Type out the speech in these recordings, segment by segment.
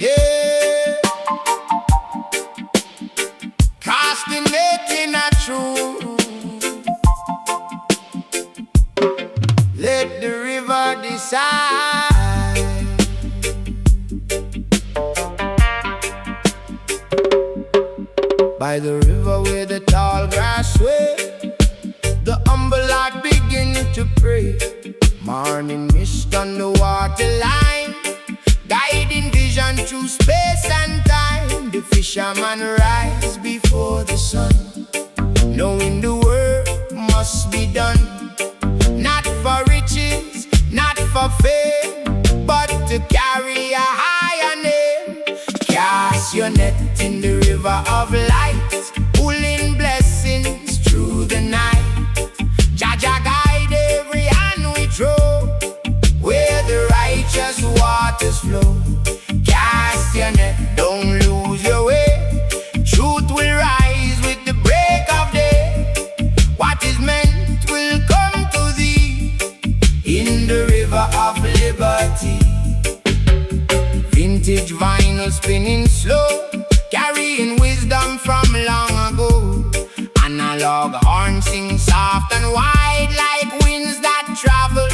Yeah. Casting it in a truth. Let the river decide. By the river where the tall grass sway, the humble heart begin to pray. Morning mist on the waterline, guiding vision through space and time. The fisherman rise before the sun, knowing the work must be done. Not for riches, not for fame, but to carry a higher name. Cast your net in the river of light, pulling blessings through the night. Jaja guide every hand we throw, where the righteous waters flow. Cast your net, don't lose your way. Truth will rise with the break of day. What is meant will come to thee in the river of liberty. Vintage vinyl spinning slow, carrying wisdom from long ago. Analog horn sing soft and wide, like winds that travel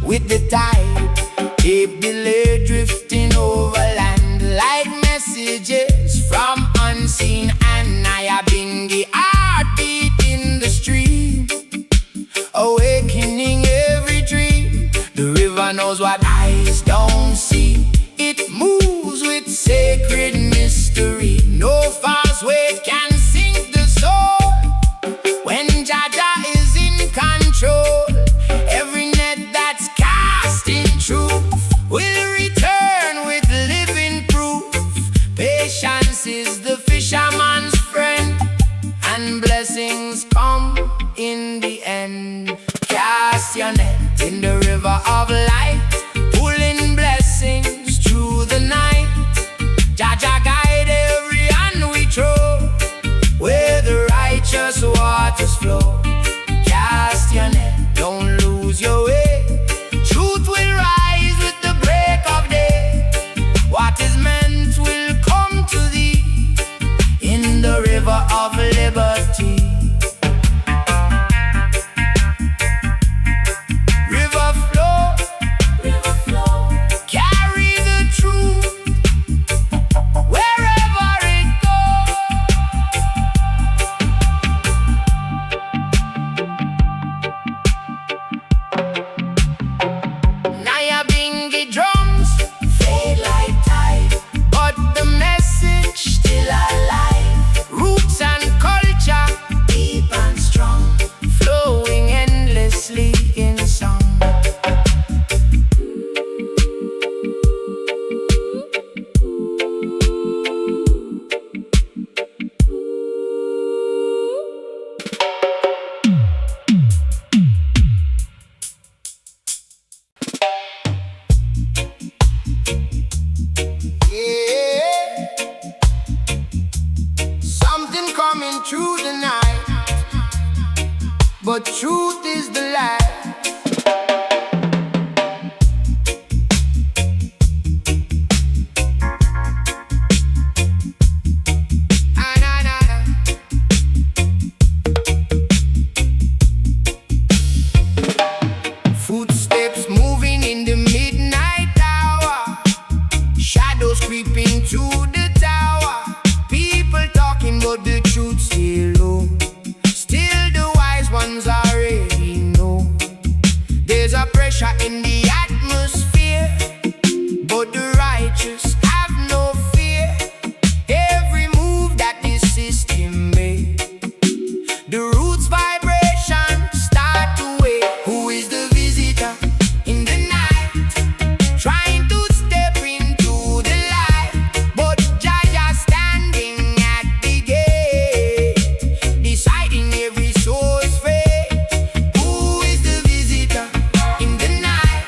with the tide. Cape delay drifting over land, like messages from unseen. And Nyabinghi heartbeat in the stream, awakening every dream. The river knows what eyes don't see. It moves with sacred mystery. No false weight can sink the soul when Jaja is in control. Every net that's cast in truth will return with living proof. Patience is the fisherman's friend, and blessings come in the end. Cast your net in the river of light, pulling blessings through the night. Jaja guide every hand we throw, where the righteous waters flow. Cast your net, don't lose your way. Truth will rise with the break of day. What is meant will come to thee in the river of liberty. River flow, carry the truth wherever it goes. Nyabinghi drums fade like tide, but the message still alive. Roots and culture deep and strong, flowing endlessly in song. Yeah, something coming through the night, but truth is the light. Ah, nah, nah, nah. Footsteps moving in the midnight hour, shadows creeping to the tower. People talking but the truth still low. Still the wise ones already know. There's a pressure in the atmosphere, but the righteous have no fear. Every move that this system made, the roots vibration start to wake. Who is the visitor in the night, trying to step into the light? But Jaja standing at the gate, deciding every soul's fate. Who is the visitor in the night?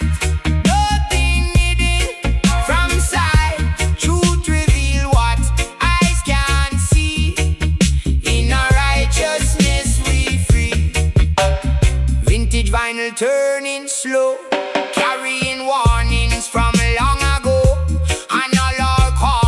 Nothing hidden from sight. Truth reveal what eyes can't see. In our righteousness we free. Vintage vinyl turning slow, carrying warnings from long ago. And all our call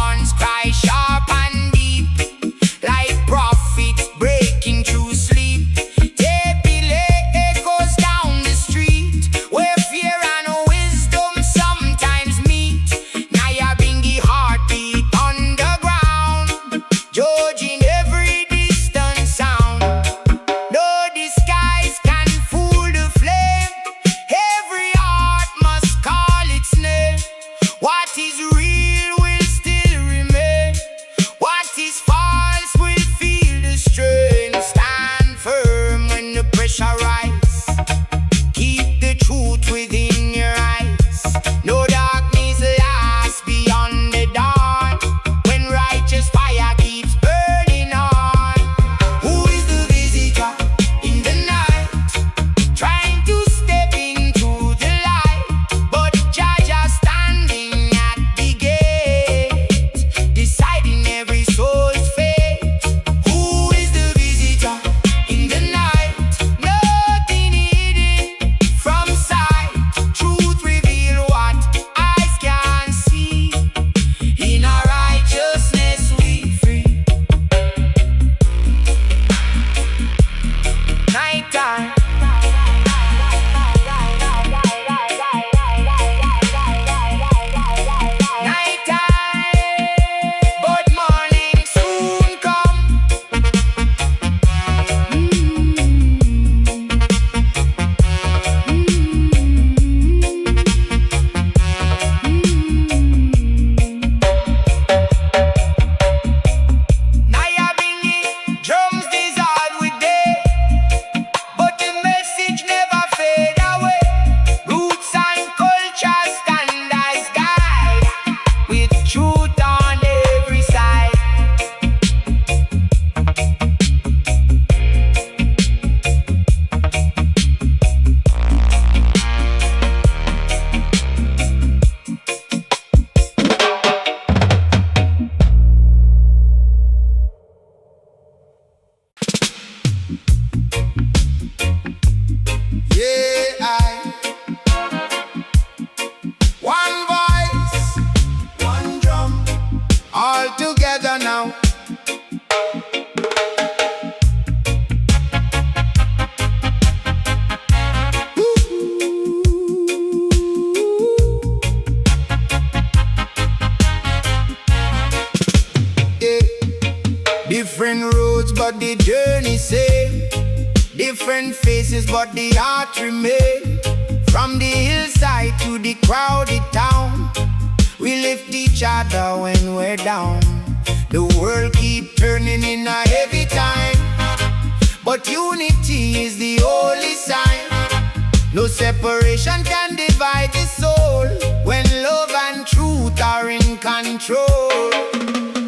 but the journey same. Different faces, but the heart remain. From the hillside to the crowded town, we lift each other when we're down. The world keep turning in a heavy time, but unity is the only sign. No separation can divide the soul when love and truth are in control.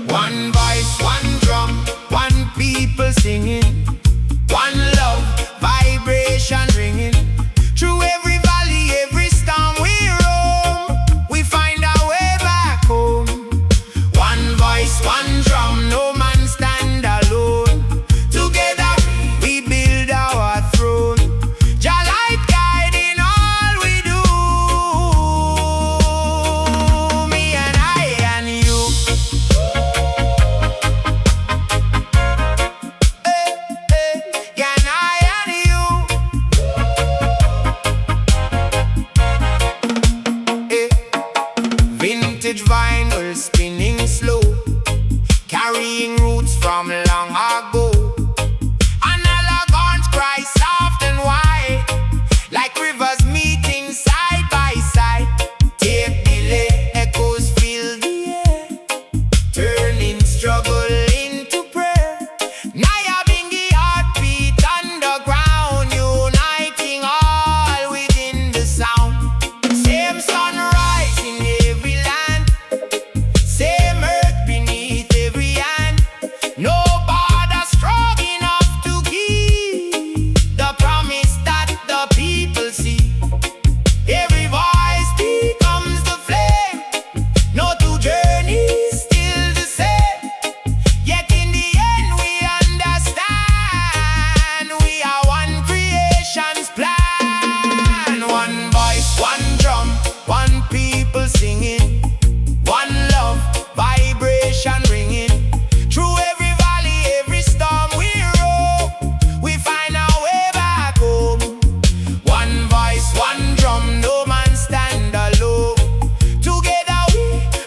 One voice, one drum, one people singing, one love, vibration ringing. Through every valley, every storm we roam, we find our way back home. One voice, one drum, no man stand alone. Together we build our throne. Jah light guiding all we do. Me and I and you. And I and you. Vintage vinyl spinning slow, carrying roots from long ago. Analog horns cry soft and wide, like rivers meeting side by side. Tape delay, echoes fill the air, turning struggle into prayer. Nyabinghi heartbeat underground, uniting all within the sound. Same sunrise in every land, same earth beneath every hand. No border strong enough to keep the promise that the people see. Every voice becomes the flame. No two journeys still the same. Yet in the end we understand we are one creation's plan. One voice, one drum, one people singing, one love, vibration ringing. Through every valley, every storm we roam, we find our way back home. One voice, one drum, no man stand alone. Together we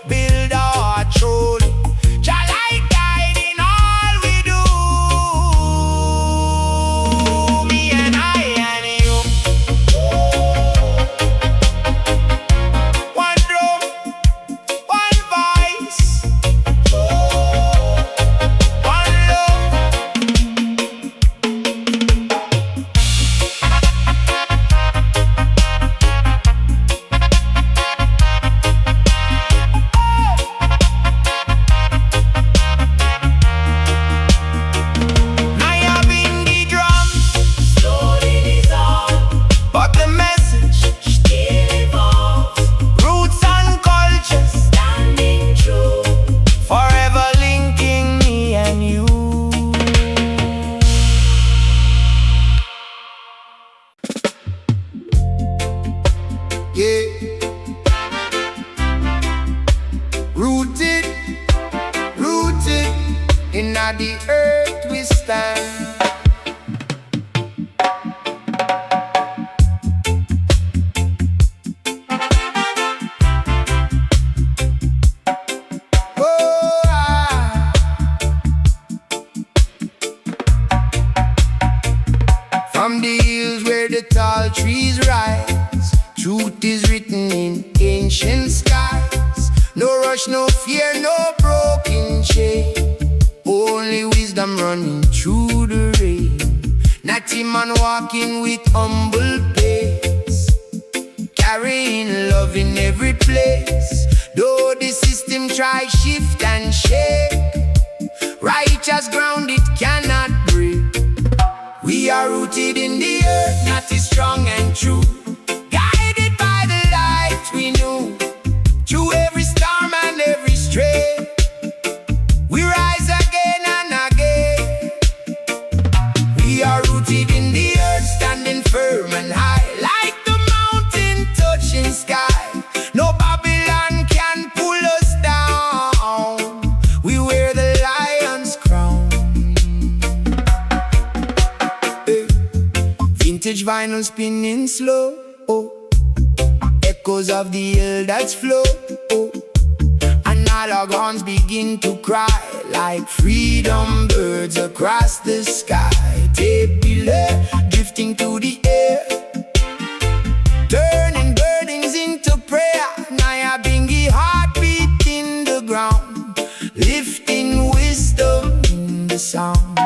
build our throne. Jah light guiding all we do. Me and I and you. One drum, one voice, one love. Nyabinghi drum slowly dissolve, but the message still evolves. Roots and culture standing true, forever linking me and you. Yeah. Rooted, rooted in the earth we stand. Oh, from the hills where the tall trees rise, truth is written in ancient skies. No rush, no fear, no broken chain. Only wisdom running through the rain. Natty man walking with humble pace, carrying love in every place. Though the system try shift and shake, righteous ground it cannot break. We are rooted in the earth, not is strong and true, guided by the light we knew. Through every storm and every stray, we rise again and again. We are rooted in the earth, standing firm and high, like the mountain touching sky. No Babylon can pull us down. We wear the lion's crown. Vintage vinyl spinning slow, oh. Echoes of the elders flow, oh. And analog horns begin to cry like freedom birds across the sky. Tape delay drifting through the air, turning burdens into prayer. Nyabinghi heartbeat in the ground, lifting wisdom in the sound.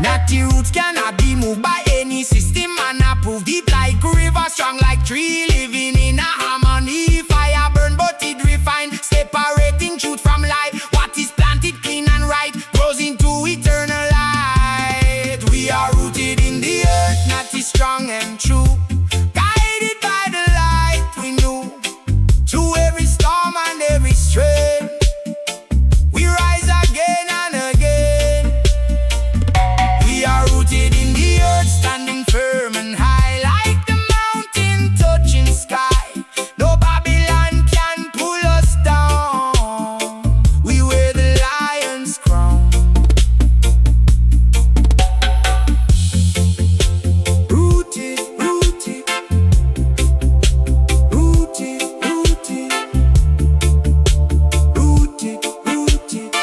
Natty roots cannot be moved by any system, and approved deep like river, strong like tree, living in a harmony. Fire burn but it refine, separating truth from lie. What is planted clean and right grows into eternal light. We are rooted in the earth, natty strong and true, guided by the light we knew. To every storm and every strain, we rise again and again. We are rooted in the earth, standing firm and high like the mountain touching sky. No Babylon can pull us down. We wear the lion's crown. Rooted, rooted, rooted, rooted, rooted, rooted.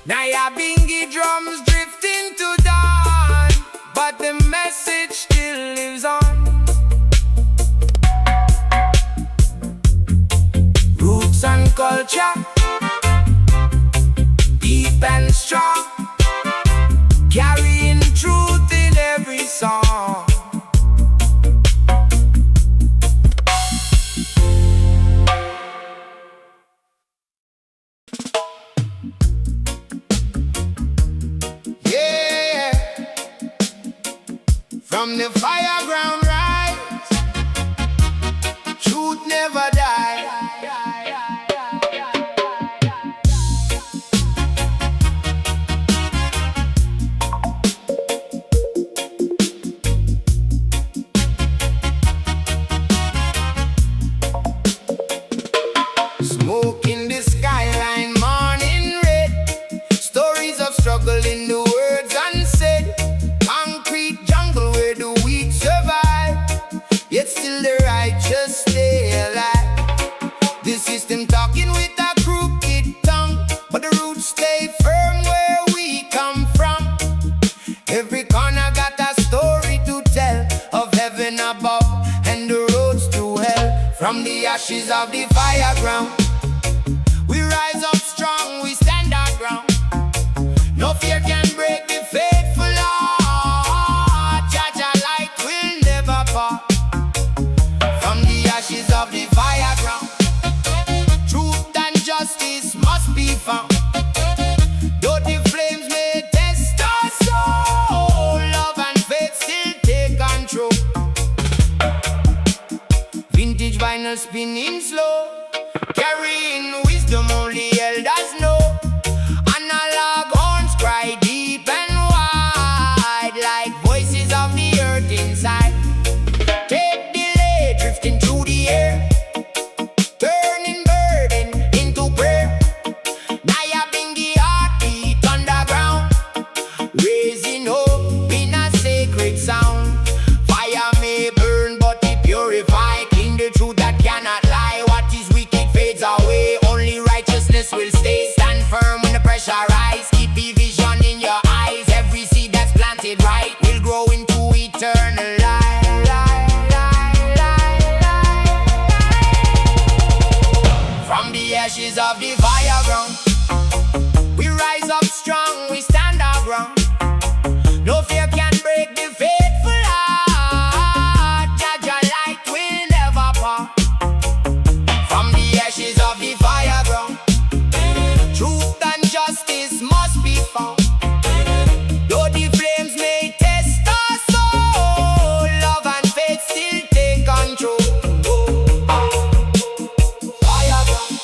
Nyabinghi drums drifting to dawn, but the message still lives on. Roots and culture, deep and strong, carrying truth in every song. Yeah, from the fire ground rise, truth never die. Smoke in the skyline, morning red, stories of struggle in the words unsaid. Concrete jungle where the weak survive, yet still the righteous stay alive. The system talking with a crooked tongue, but the roots stay firm where we come from. Every corner got a story to tell of heaven above and the roads to hell. From the ashes of the fire ground, we rise up strong, we stand our ground. No fear can break the faithful law. Jaja light will never part. From the ashes of the fire ground, truth and justice must be found. Though the flames may test our soul, love and faith still take control. Vintage vinyl spinning slow, carrying wisdom only elders know. Analog horns cry deep and wide like voices of the earth inside. Tape delay drifting through the air, turning burden into prayer. Nyabinghi heartbeat underground, raising hope in a sacred sound. Fire may burn but it purify, clean the truth that cannot lie. What is wicked fades away, only righteousness will stay. Stand firm when the pressure rise, keep the vision in your eyes. Every seed that's planted right will grow into eternal life. From the ashes of the fire ground, we rise up strong, we stand our ground. No fear can break the faithful heart. Jaja light will never part. From the ashes of the fire ground, truth and justice must be found. Though the flames may test our soul, love and faith still take control. Fire ground,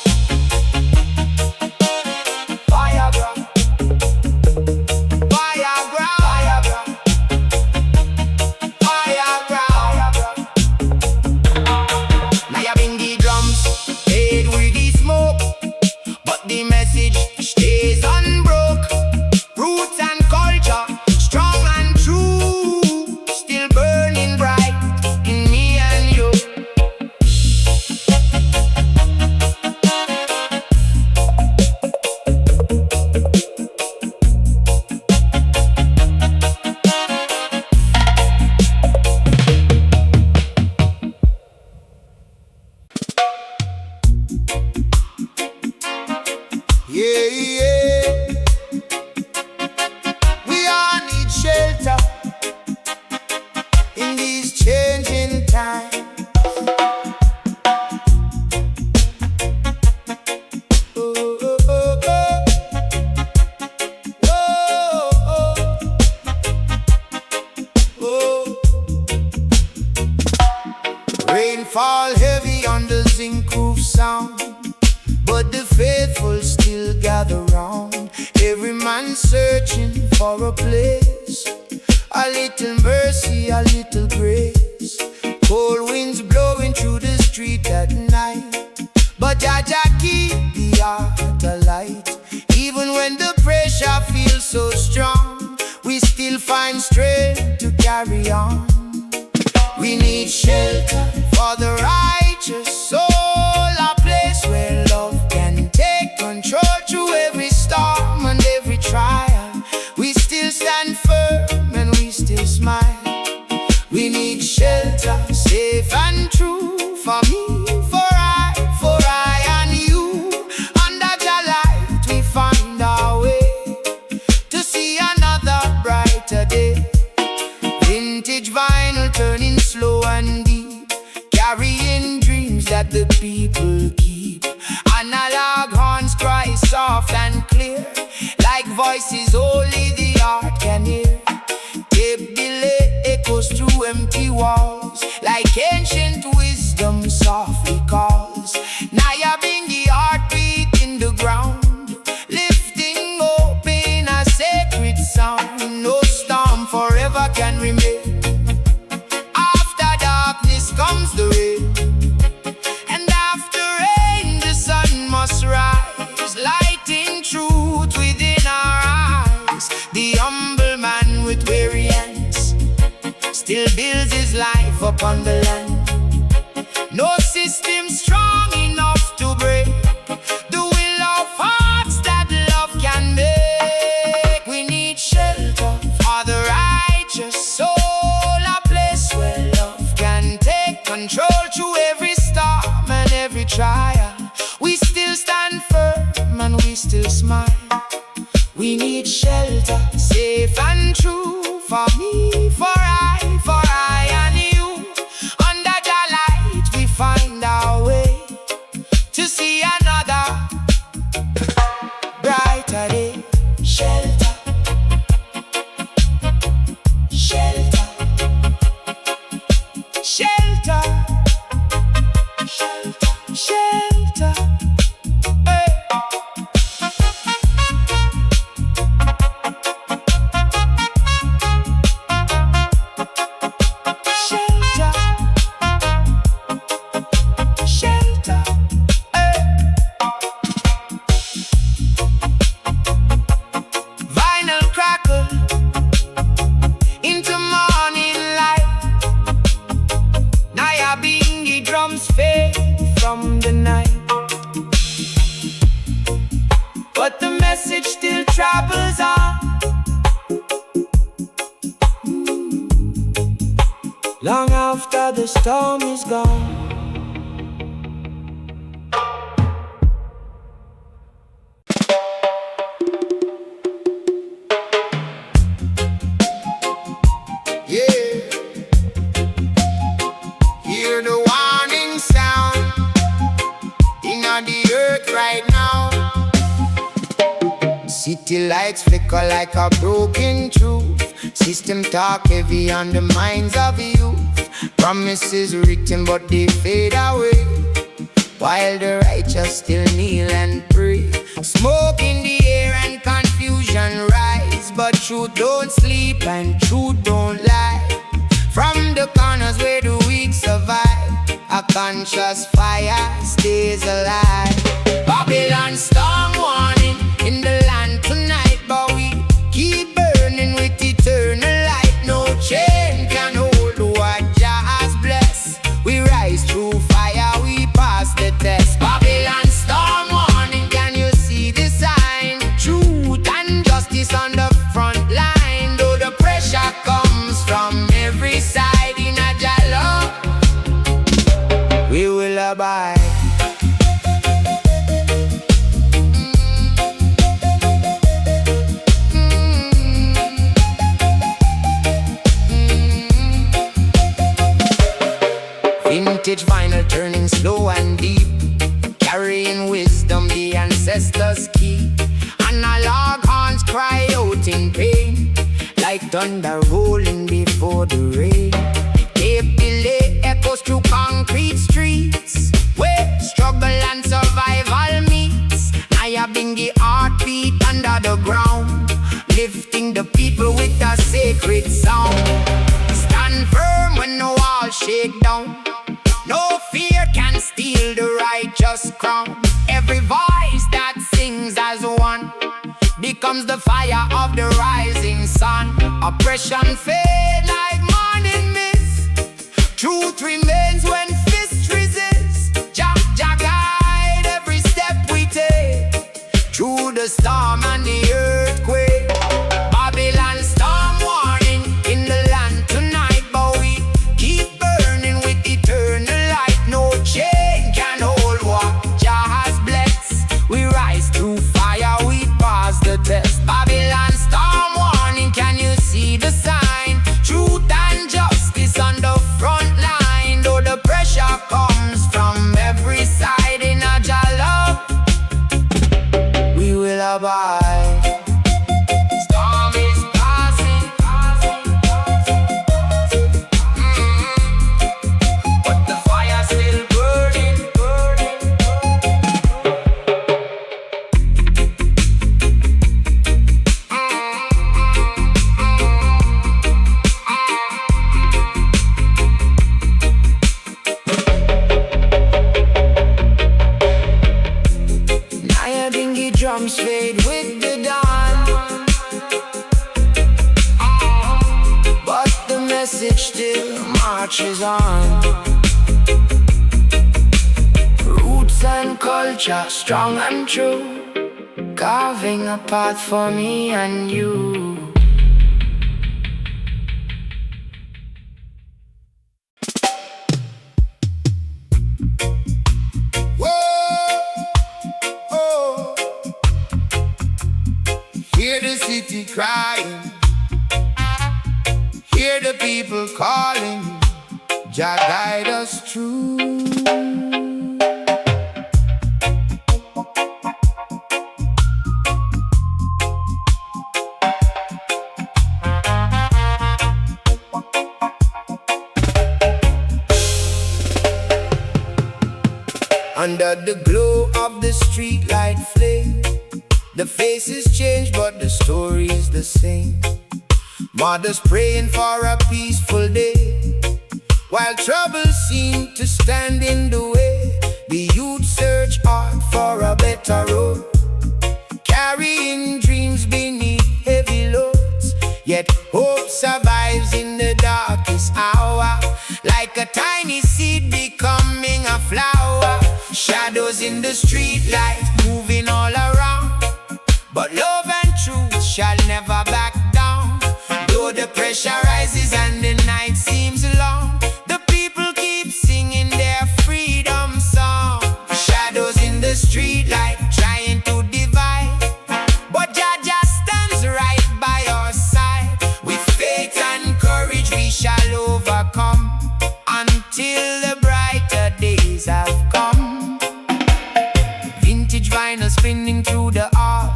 fall heavy on the zinc roof sound, but the faithful still gather round. Every man searching for a place, a little mercy, a little grace. Cold winds blowing through the street at night, but Jaja keep the heart alight. Even when the pressure feels so strong, we still find strength to carry on. We need shelter for the righteous soul, a place where love can take control through every storm and every trial. We still stand firm and we still smile. We need shelter, safe and true, for me, for I and you. Under the light we find our way to see another brighter day. Vintage vinyl turning slow and deep, carrying dreams that the people keep. Analog horns cry soft and clear, like voices only the heart can hear. Tape delay echoes through empty walls, like ancient wisdom softly calls. Nyabinghi heartbeat in the ground, lifting open a sacred sound. No storm forever can remain. After darkness comes the rain, and after rain the sun must rise, lighting truth within our eyes. The humble man with weary hands still builds his life upon the land. No system strong enough to break the will of hearts that love can make. We need shelter for the righteous soul, a place where love can take control through every storm and every trial. We still stand firm and we still smile. We need shelter, safe and true, for me, for I and you. Under the light we find our way to see another brighter day. Shelter, shelter, shelter, shelter, shelter. Hey. From the night, but the message still travels on, long after the storm is gone. City lights flicker like a broken truth. System talk heavy on the minds of youth. Promises written but they fade away, while the righteous still kneel and pray. Smoke in the air and confusion rise, but truth don't sleep and truth don't lie. From the corners where the weak survive, a conscious fire stays alive. Babylon storm warning in the land tonight, but we keep burning with eternal light. No chain can hold what Jah has blessed. We rise through fire, we pass the test. Babylon storm warning, can you see the sign? Truth and justice on the front line. Though the pressure comes from every side, in a Jah love we will abide. Vintage vinyl turning slow and deep, carrying wisdom the ancestors keep. Analog horns cry out in pain, like thunder rolling before the rain. Tape delay echoes through concrete streets. Nyabinghi heartbeat under the ground, lifting the people with a sacred sound. Stand firm when the walls shake down. No fear can steal the righteous crown. Every voice that sings as one becomes the fire of the rising sun. Oppression fades like morning mist. Truth remains when fists resist. Jah guide every step we take through the storm and the earthquake. Babylon storm warning in the land tonight, but we keep burning with eternal light. No chain can hold what Jah has blessed. We rise through fire, we pass the test. Babylon storm warning, can you see the sign? Truth and justice on the front line. Though the pressure comes from every side, in a Jah love we will abide. Storm is passing, but the fire still burning. Nyabinghi drums fade with the dawn, but the message still marches on. Roots and culture, strong and true, carving a path for me and you. Oh, hear the city crying, hear the people calling. Jah guide us through. Under the glow of the streetlight flame, the faces change but the story is the same. Mothers praying for a peaceful day, while troubles seem to stand in the way. The youth search hard for a better road, carrying dreams beneath heavy loads. Yet hope survives in the darkest hour, like a tiny seed becoming a flower. Shadows in the streetlight moving all around, but love and truth shall never back down. Though the pressure rises and the night seems long, the people keep singing their freedom song. Shadows in the streetlight trying to divide, but Jah stands right by our side. With faith and courage we shall overcome, until the brighter days have come. Vintage vinyl spinning through the hall,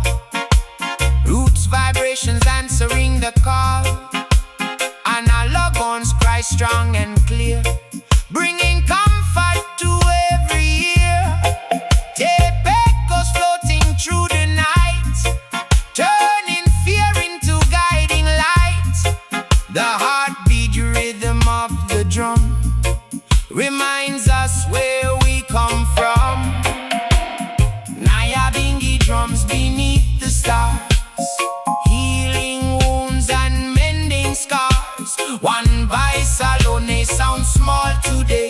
roots vibrations answering the call. Analog ones cry strong and clear, bringing comfort to every ear. Tape echoes floating through the night, turning fear into guiding light. The heartbeat rhythm of the drum reminds us where we come from. Nyabinghi drums beneath the stars, healing wounds and mending scars. One voice alone may sound small today,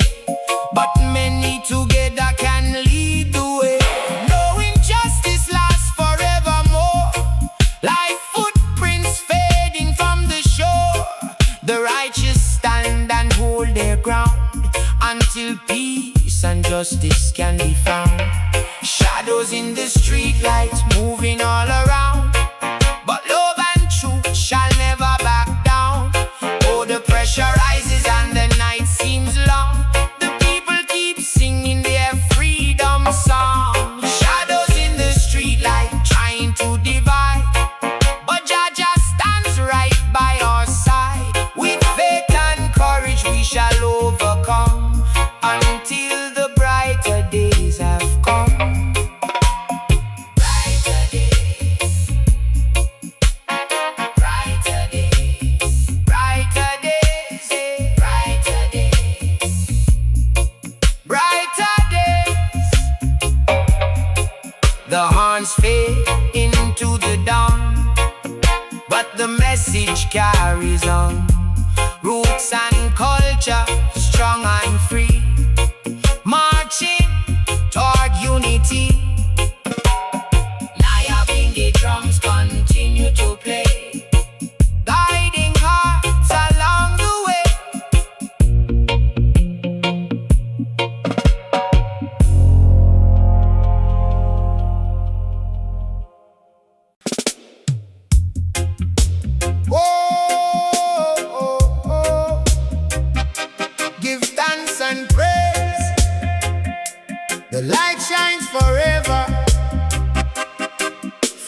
but many together can lead the way. No injustice lasts forevermore, like footprints fading from the shore. The righteous stand and hold their ground, until peace and justice can be found. Shadows in the streetlights moving all around, but love and truth shall never back down. Oh, the pressure rises and the night seems long, the people keep singing their freedom song. Shadows in the streetlight trying to divide, but Jah stands right by our side. With faith and courage we shall overcome, until the brighter days have come. Brighter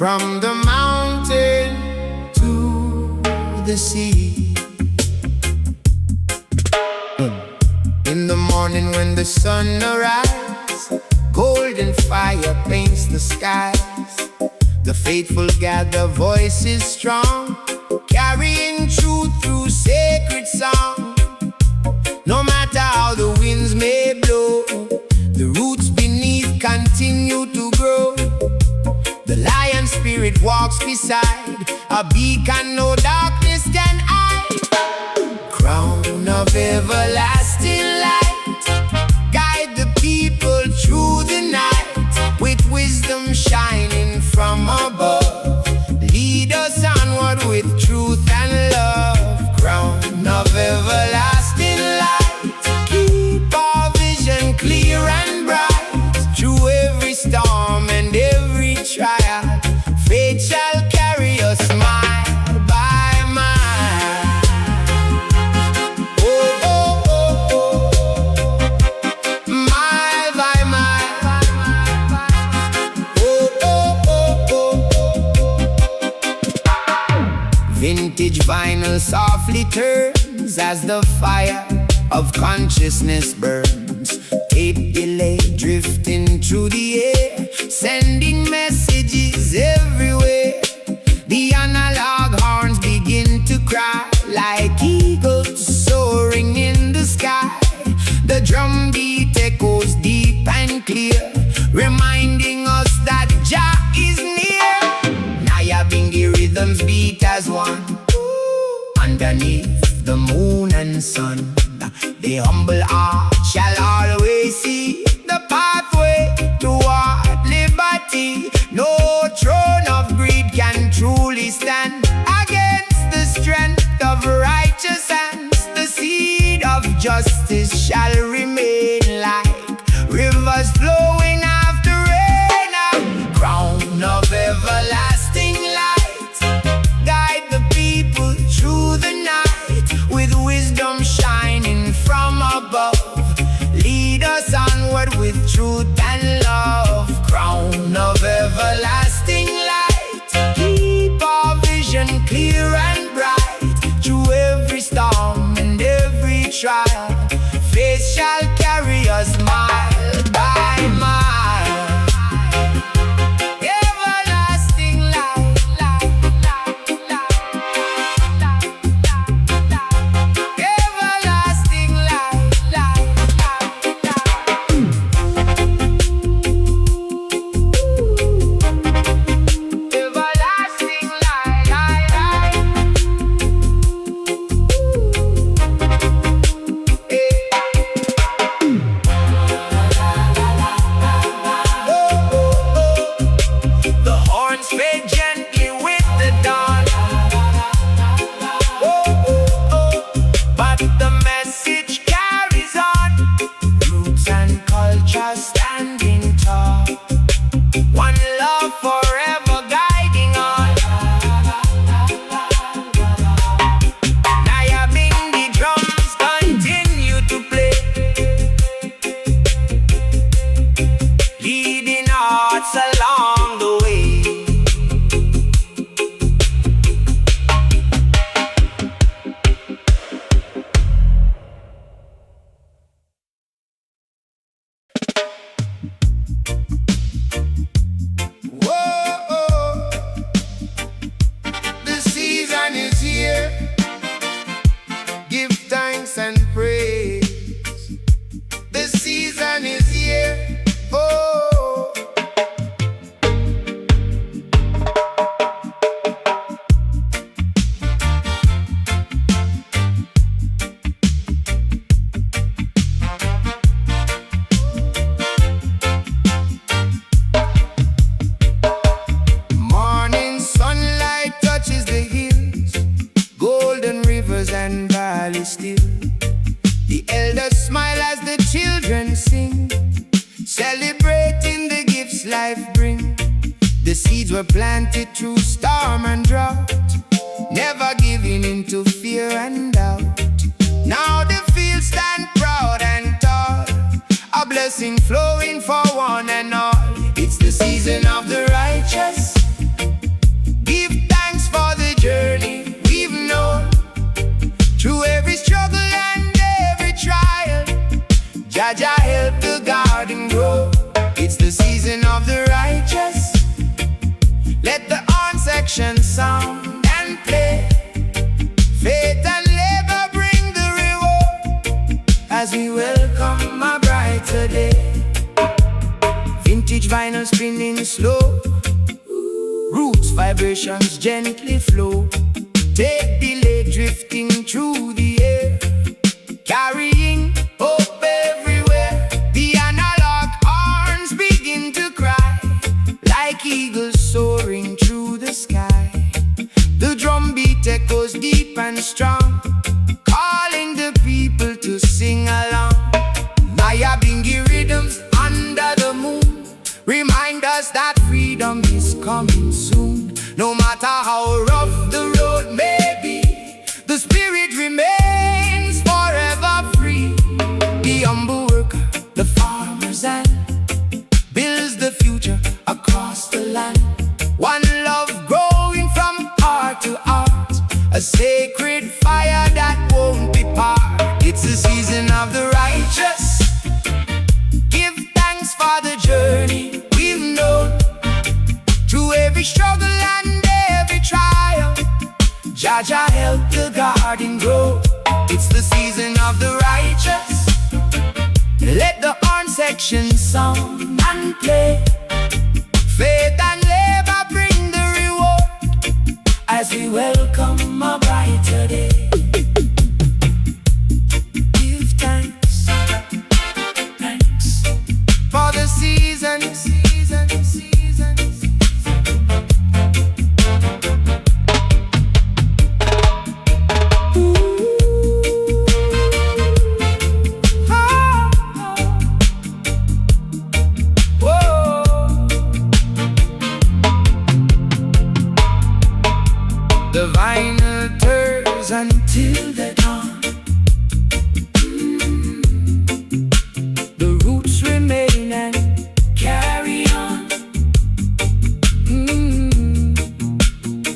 From the mountain to the sea. In the morning when the sun arises, golden fire paints the skies. The faithful gather voices strong, carrying truth through sacred song. No matter how the winds may blow, the roots beneath continue to grow. The lion spirit walks beside, a beacon no darkness can hide. Crown of everlasting light, guide the people through the night. With wisdom shining from above, lead us onward with truth and love. Crown of everlasting light, keep our vision clear and bright. Through every storm and every trial, faith shall carry us mile by mile. Oh, oh, oh, oh, mile by mile. Oh, oh, oh, oh. Vintage vinyl softly turns as the fire of consciousness burns. Tape delay drifting through the air, sending messages everywhere. The analog horns begin to cry like eagles soaring in the sky. The drum beat echoes deep and clear, reminding us that Jah is near. Nyabinghi rhythms beat as one, underneath the moon and sun. The humble heart shall always see the pathway toward liberty. No throne of greed can truly stand against the strength of righteous hands. The seed of justice shall remain like rivers flowing after rain. A crown of everlasting light, guide the people through the night. With wisdom shining from above, lead us onward with truth and love. Crown of everlasting light, keep our vision clear and bright. Through every storm and every trial, faith shall carry us mile by mile. Everlasting light, light, light, light, everlasting light, light, light, everlasting light, light, The horns fade gently with the dawn. But the message carries on. Roots and culture standing tall. One love forever guiding on. Nyabinghi drums continue to play, leading hearts along the way. Whoa, the season is here. Give thanks and praise. The season is here. Oh, morning sunlight touches the hills, golden rivers and valleys still. The elders smile as the children sing, celebrating the gifts life brings. The seeds were planted through storm and drought, never giving in to fear and doubt. Now the fields stand proud and tall, a blessing flowing for one and all. It's the season of the righteous, Jaja help the garden grow. It's the season of the righteous. Let the horn section sound and play. Faith and labor bring the reward as we welcome a brighter day. Vintage vinyl spinning slow, roots vibrations gently flow. Take delay drifting through the air, carrying hope everywhere. The analog horns begin to cry like eagles soaring through the sky. The drum beat echoes deep and strong, calling the people to sing along. Nyabinghi rhythms under the moon remind us that freedom is coming soon. No matter how rough the road may be, the spirit remains forever free. The humble worker, the farmer's hand, builds the future across the land. One love growing from heart to heart, a sacred fire that won't be part. It's the season of the righteous. Give thanks for the journey we've known, through every struggle and every trial. Jaja help the garden grow. It's the season of the righteous. Let the horn section sound and play. Faith and labor bring the reward as we welcome a brighter day. Give thanks, thanks for the season. The vinyl turns until the dawn. The roots remain and carry on.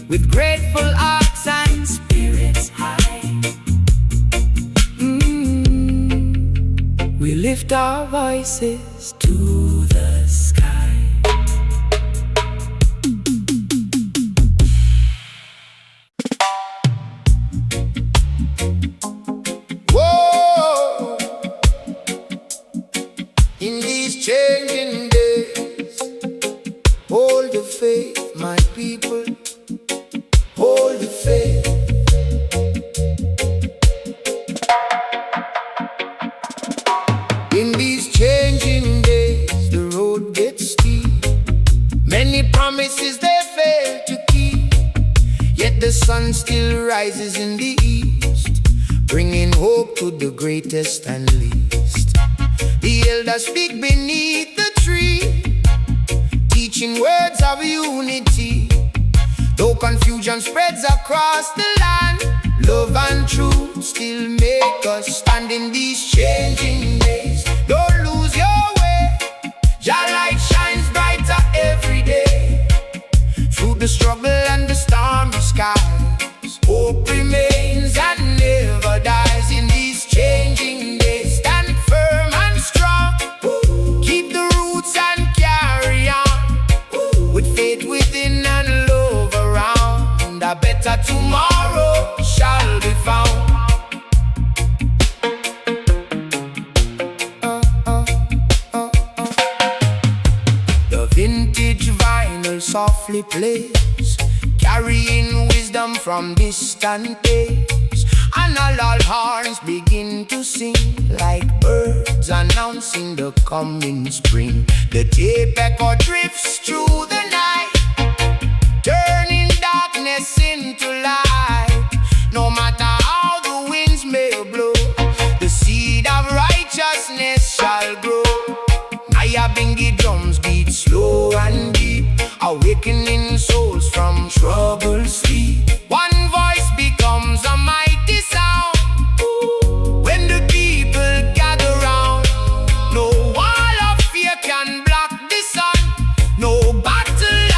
With grateful hearts and spirits high, we lift our voices to the sky. In these changing days, hold the faith, my people, hold the faith. In these changing days, the road gets steep. Many promises they fail to keep, yet the sun still rises in the east, bringing hope to the greatest and least. The elders speak beneath the tree, teaching words of unity. Though confusion spreads across the land, love and truth still make us stand in these changing days. Don't lose your way, your light shines brighter every day. Through the struggle and the stormy skies, hope remains and never dies. In these changing days, stand firm and strong. Keep the roots and carry on, with faith within and love around. A better tomorrow shall be found. The vintage vinyl softly plays, carrying wisdom from distant days. And all horns begin to sing like birds announcing the coming spring. The tape echo drifts through the night, turning darkness into light. No matter how the winds may blow, the seed of righteousness shall grow. Nyabinghi drums beat slow and deep, awakening souls from troubled sleep. One voice becomes a mighty sound when the people gather round. No wall of fear can block the sun, no battle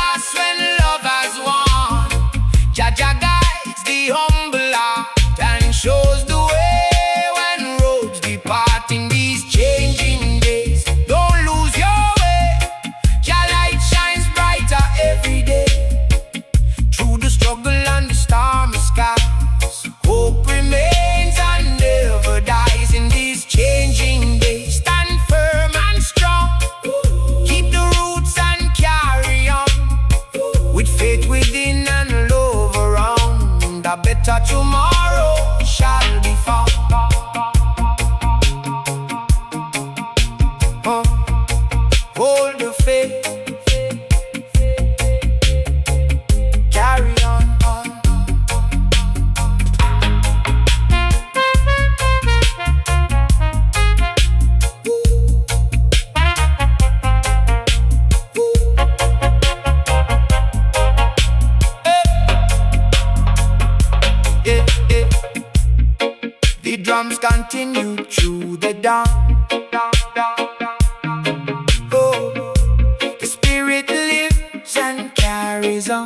The drums continue through the dawn. Oh, the spirit lives and carries on.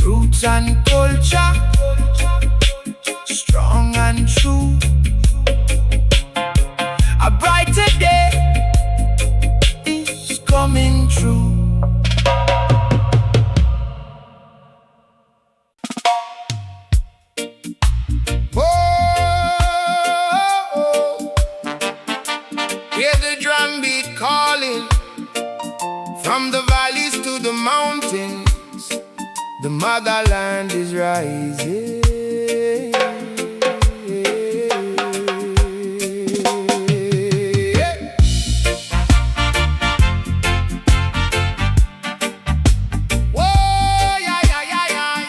Roots and culture, strong and true. A brighter day is coming true. Hear the drum beat calling from the valleys to the mountains. The motherland is rising. Whoa, yeah, yeah, yeah, yeah.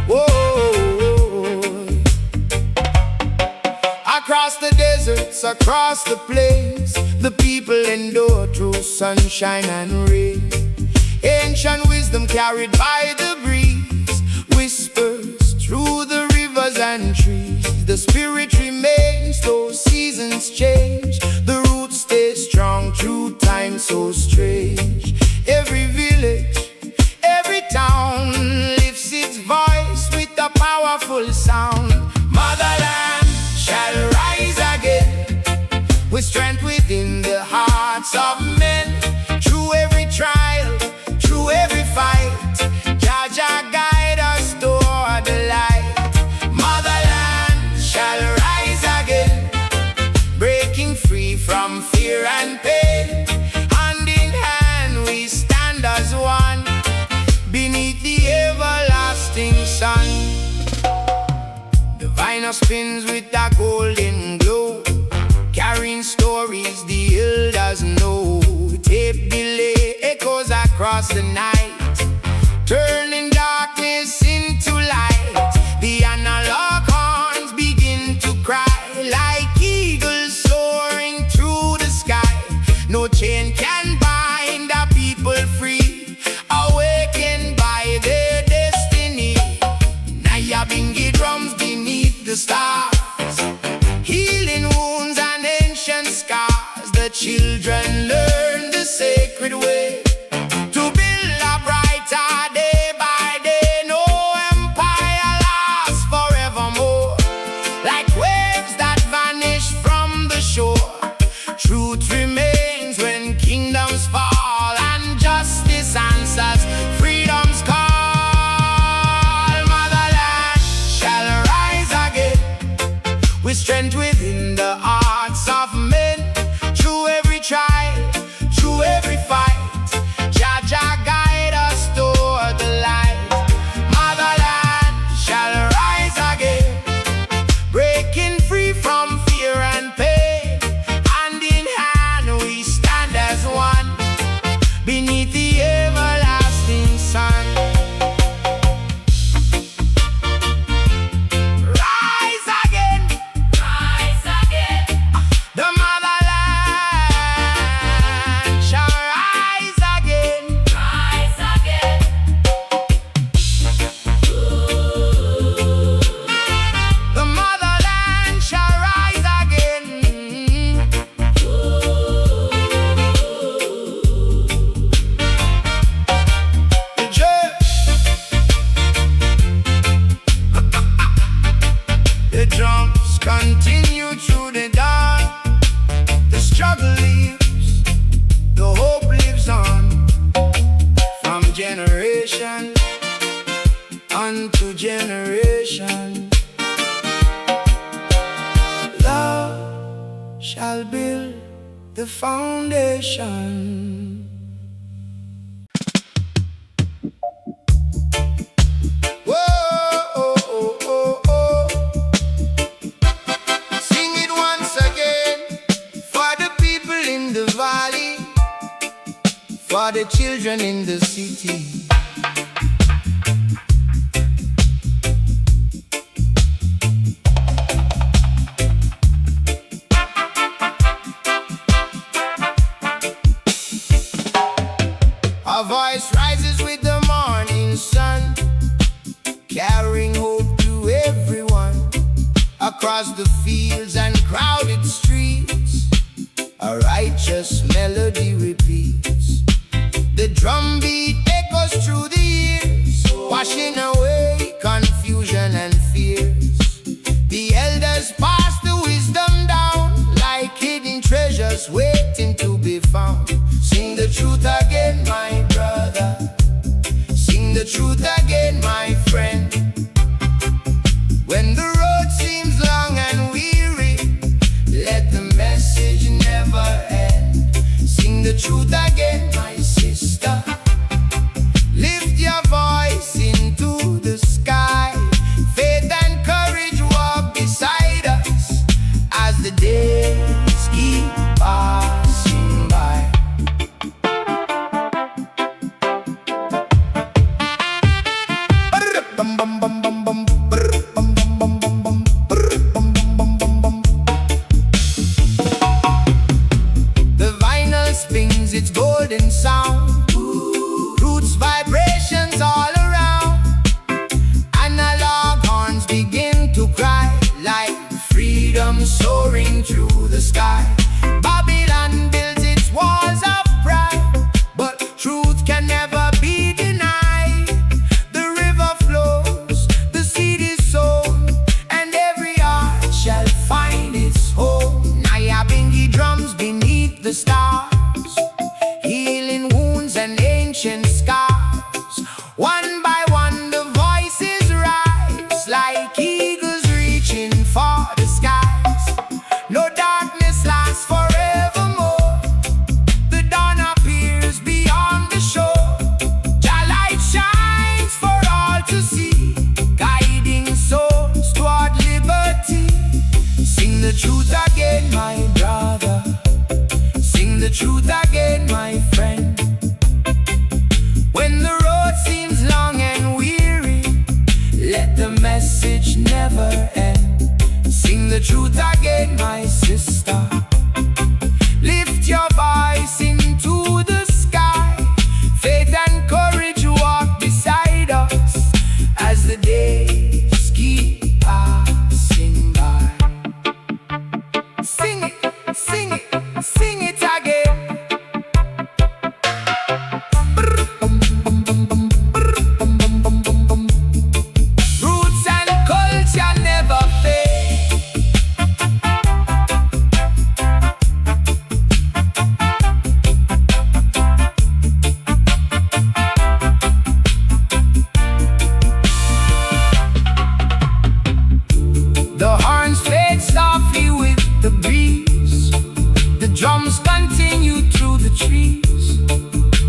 Whoa. Across the deserts, across the plains, the people endure through sunshine and rain. Ancient wisdom carried by the breeze whispers through the rivers and trees. The spirit remains though seasons change. The roots stay strong through time so strange. Every village, every town lifts its voice with a powerful sound. Motherland shall rise again with strength within the hearts of men. Through every trial, through every fight, Jaja guide us toward the light. Motherland shall rise again, breaking free from fear and pain. Hand in hand we stand as one, beneath the everlasting sun. The vinyl spins with a golden glow, carrying stories the elders know. Tape delay echoes across the night, turning darkness into light. The analog horns begin to cry like eagles soaring through the sky. No chain can bind our people free, awakened by their destiny. Nyabinghi drums beneath the stars, healing wounds and ancient scars. The children learn the sacred way to build a brighter day by day. No empire lasts forevermore, like waves that vanish from the shore. Truth remains when kingdoms fall, and justice answers freedom's call. Motherland shall rise again with strength within the hearts of men. Through every trial, through every fight, Jaja guide us toward the light. Motherland shall rise again, breaking free from fear and pain. Hand in hand we stand as one, beneath the everlasting sun. Rise again, rise again. The motherland shall rise again, rise again. The motherland shall rise again. The drums continue through the dawn. The struggle lives, the hope lives on, from generation unto generation. Love shall build the foundation. Whoa, oh, oh, oh, oh. Sing it once again for the people in the valley, for the children in the city. Our voice rises with the morning sun, Across the fields and crowded streets, a righteous melody repeats. The drum beat echoes through the years, washing away confusion and fears. The elders pass the wisdom down, like hidden treasures waiting to be found. Sing the truth again, my brother. Sing the truth again, my friend. When the road seems long and weary, let the message never end. Sing the truth again, my sister. Lift your voice into the sky. Faith and courage walk beside us as the days keep passing by. The vinyl spins its golden sound, roots vibrations all around. Analog horns begin to cry, like freedom soaring through the sky. Babylon builds its walls of pride, but truth can never be denied. The river flows, the seed is sown, and every heart shall find its home. Nyabinghi drums beneath the stars, healing wounds and ancient scars. One by one the voices rise, like eagles reaching for the skies. No darkness lasts forevermore, the dawn appears beyond the shore. Jah light shines for all to see, guiding souls toward liberty. Sing the truth again, my brother. Sing the truth again, my friend. When the road seems long and weary, let the message never end. Sing the truth again, my sister. Lift your voice into the sky. Faith and courage walk beside us as the days keep passing by. Sing it, sing it, sing it again. Roots and culture never fade. The horns fade softly with the breeze. The drums continue through the trees.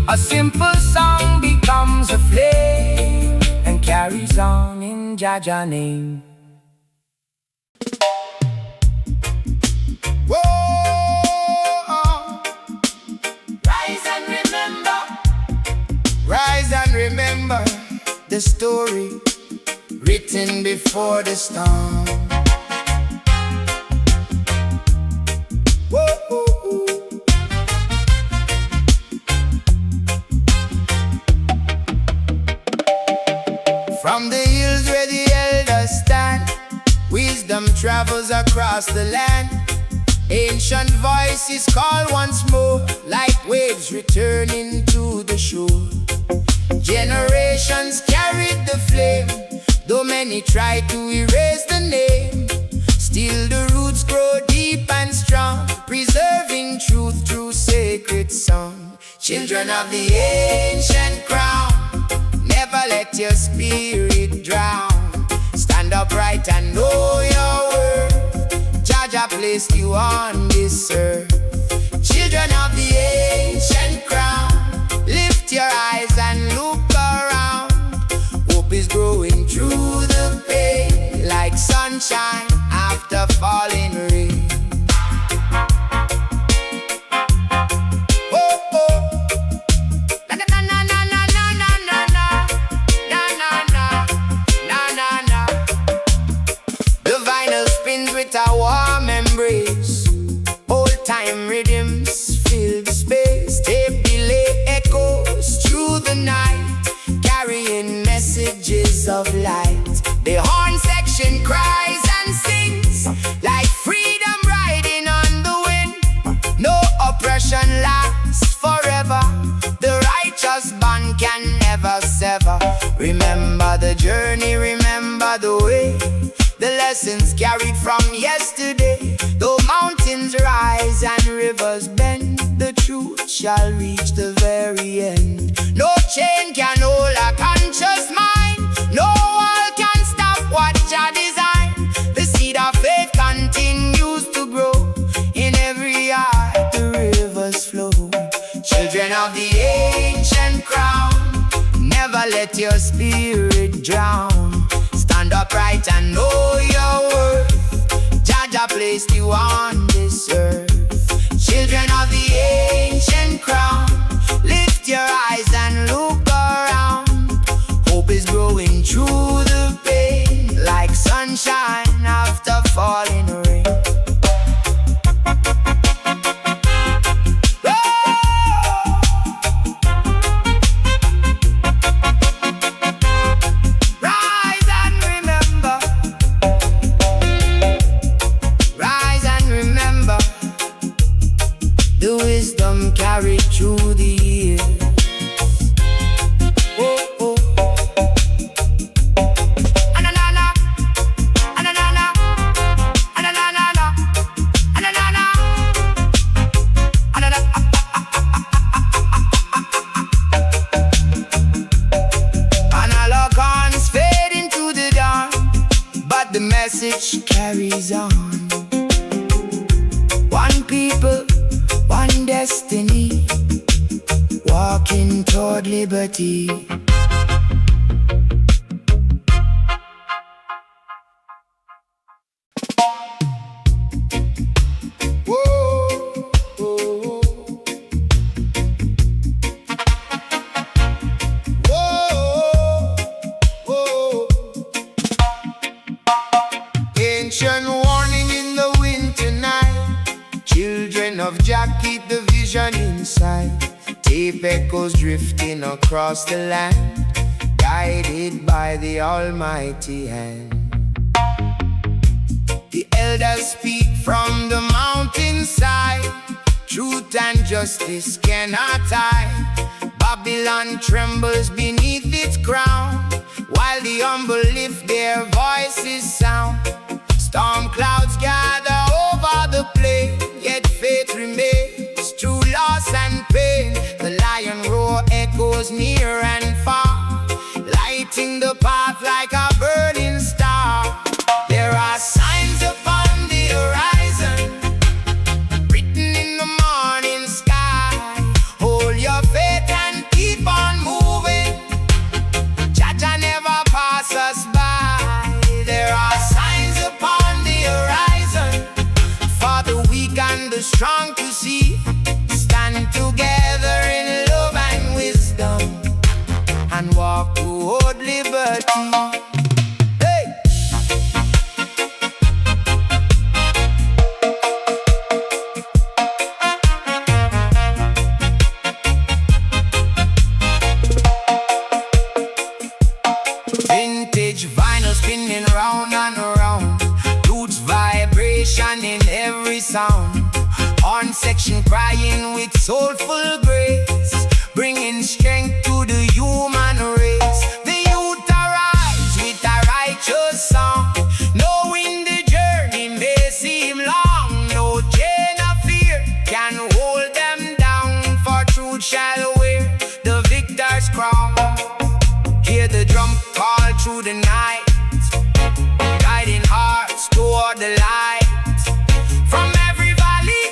A simple song becomes a flame and carries on in Jaja's name. Whoa, rise and remember. Rise and remember the story written before the storm. Whoa. From the hills where the elders stand, wisdom travels across the land. Ancient voices call once more, like waves returning to the shore. Generations carried the flame, though many try to erase the name. Still the roots grow deep and strong, preserving truth through sacred song. Children of the ancient crown, never let your spirit drown. Stand upright and know your worth. Jah placed you on this earth. Children of the ancient crown, lift your eyes and look around. Hope is growing through the pain, like sunshine after falling rain. With a warm embrace, old time rhythms fill the space. Tape delay echoes through the night, carrying messages of light. The horn section cries and sings, the journey, remember the way. The lessons carried from yesterday. Though mountains rise and rivers bend, the truth shall reach the very end. No chain can hold a conscious mind. No wall can stop what Jah design. The seed of faith continues to grow. In every heart the rivers flow. Children of the ancient crown, never let your spirit drown. Stand upright and know your worth. Jah placed you on this earth. Children of the ancient crown, lift your eyes and look around. Hope is growing through the pain, like sunshine after falling rain. Carried through the years. Oh, oh. Ananana, ananana, ananana, ananana, ananana. Analog horns fade into the dawn, but the message carries on. One people, one destiny, walking toward liberty. Whoa, whoa, whoa, whoa. Ancient warning in the winter night. Children of Jah, keep the vision inside. Tape echoes drifting across the land, guided by the almighty hand. The elders speak from the mountainside. Truth and justice cannot hide. Babylon trembles beneath its crown, while the humble lift their voices sound. Storm clouds gather over the plain, yet faith remains through loss and pain. The lion roar echoes near and far, lighting the path like a burning star. There are signs upon the horizon, written in the morning sky. Hold your faith and keep on moving. Jah never pass us by. There are signs upon the horizon, for the weak and the strong to see. Stand together in love and wisdom, and walk toward liberty. Hey! Vintage vinyl spinning round and around, roots vibration in every sound. On section crying with soulful grace, bringing strength to the human race. The youth arise with a righteous song, knowing the journey may seem long. No chain of fear can hold them down, for truth shall wear the victor's crown. Hear the drum call through the night, guiding hearts toward the light. From every valley,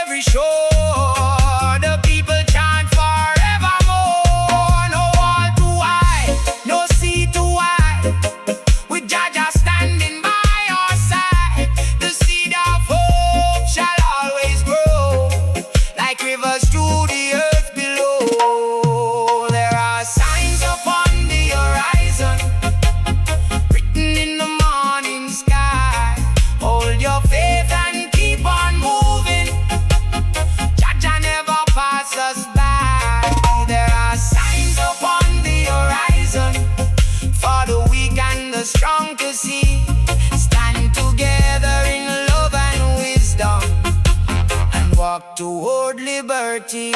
every shore, the people chant forevermore. No wall too high, no sea too wide, with Jah standing by our side. The seed of hope shall always grow, like rivers through the earth below. There are signs upon the horizon, written in the morning sky. Hold your faith and keep on moving. Jah never pass us by. There are signs upon the horizon, for the weak and the strong to see. Stand together in love and wisdom, and walk toward liberty.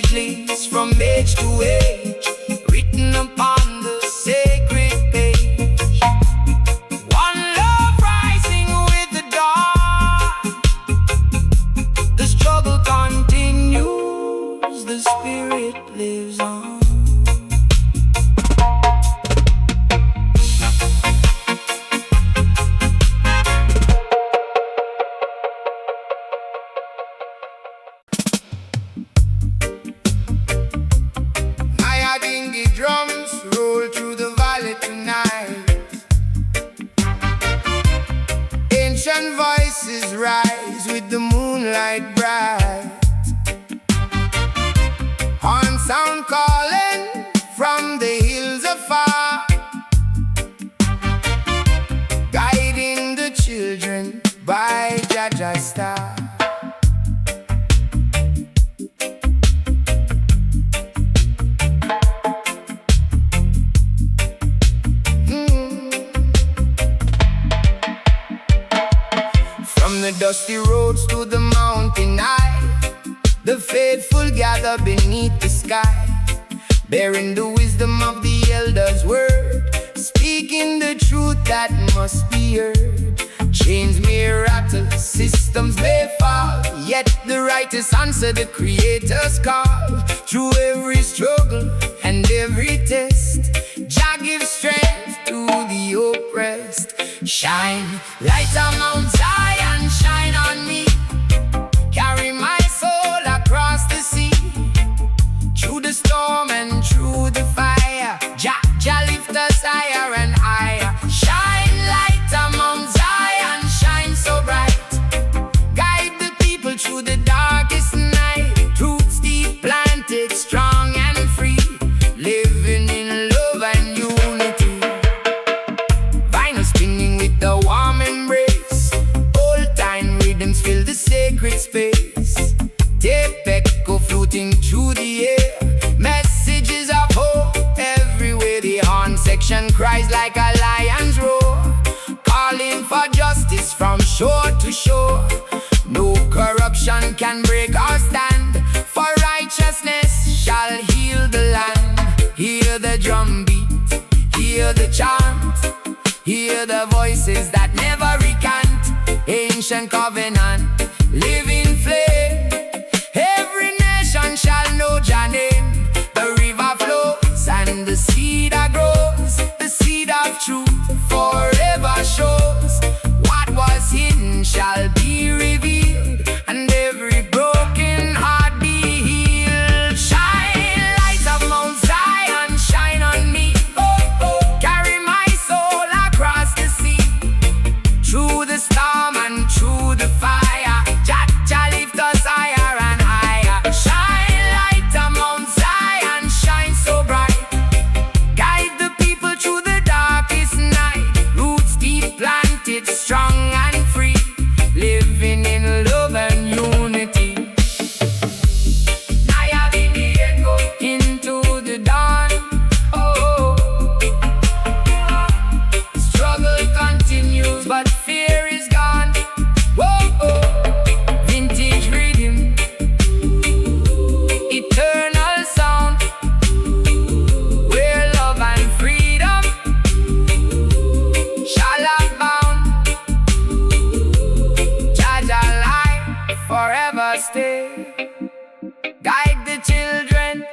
messages from age to age, written upon the sacred page. One love rising with the dawn. The struggle continues, the spirit lives on. Nyabinghi drums roll through the valley tonight. Ancient voices rise with the moonlight bright. Horn sound calling from the hills afar, guiding the children by Jaja star. From the dusty roads to the mountain high, the faithful gather beneath the sky, bearing the wisdom of the elders' word, speaking the truth that must be heard. Chains may rattle, systems may fall, yet the righteous answer the Creator's call. Through every struggle and every test, Jah gives strength to the oppressed. Shine, light on Mount Zion, shine on me. Carry my soul across the sea. Through the storm and through the fire, Jah lift us higher and higher. Shine, light on Mount Zion, shine so bright. Guide the people through the darkest night. Roots deep planted, strong and free, living in love and unity. Vinyl spinning with the warm embrace, old time rhythms fill the sacred space. Tape echo floating through the air, messages of hope everywhere. The horn section cries like a lion's roar, calling for justice from shore to shore. No corruption can break our stand, for righteousness shall heal the land. Hear the drum beat, hear the chant, hear the voices that never recant. Ancient covenant, living flame. Every nation shall know Jah name. The river flows and the seed grows. The seed of truth forever shows. What was hidden shall be revealed, and every broken heart be healed. Shine, light of Mount Zion, shine on me. Oh, oh. Carry my soul across the sea. Through the storm and through the fire, Jah lift us higher and higher. Shine, light on Mount Zion, shine so bright. Guide the people through the darkest night. Roots deep planted, strong and free, living in love and unity. Nyabinghi echo into the dawn. Oh, struggle continues, but fear is gone. Whoa, vintage rhythm, eternal sound, where love and freedom shall abound. Jaja life forever stay. Guide the children